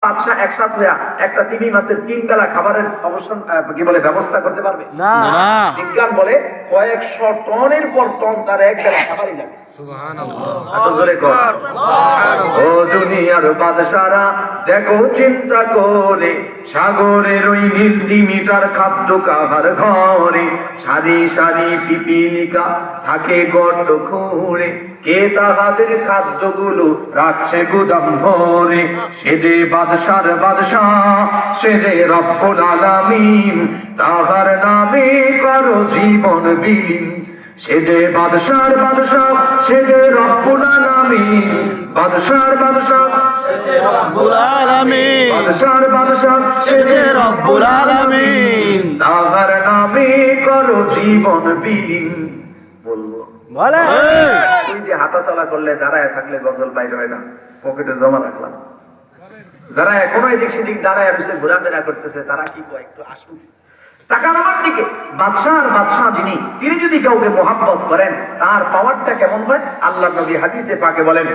বাদশাহ একসাথে একটা তিমি মাছের 3 বেলা খাবারের অবস্থান কি বলে ব্যবস্থা করতে পারবে না। বিজ্ঞান বলে কয়েকশো টনের পর টন তার এক বেলা খাবারই লাগে। ও দুনিয়ার বাদশারা দেখো চিন্তা করে, সাগরের ওই নীল তিমিটার খাদ্য কাহার ঘরে, সারি সারি পিপিলিকা থাকে গর্ত খুঁড়ে, কে তাহাদের খাদ্যগুলো রাখছে গুদাম ভরে। সে যে বাদশার বাদশাহ, সে যে রব্বুল আলামিন, তাহার নামে করো জীবন বিলীন। সে যে বাদশার বাদশাহ, সে যে রব্বুল আলামিন, বাদশার বাদশাহ সে যে রব্বুল আলামিন, বাদশার বাদশাহ সে যে রব্বুল আলামিন, তাহার নামে করো জীবন বিলীন। বলবো বলে তুই যে হাঁটা চলা করলে, দাঁড়ায় থাকলে গজল বাইর হয় না, পকেটে জমা রাখলাম। যারা এখনো এদিক সেদিক দাঁড়ায় বসে ঘোরাফেরা করতেছে, তারা কি কয় একটু আসুন তাকান আমার দিকে। বাদশাহ যিনি, তিনি যদি কাউকে মহাব্বত করেন, তার পাওয়ারটা কেমন হয়? আল্লাহ নবী হাদিসে পাকে বলেন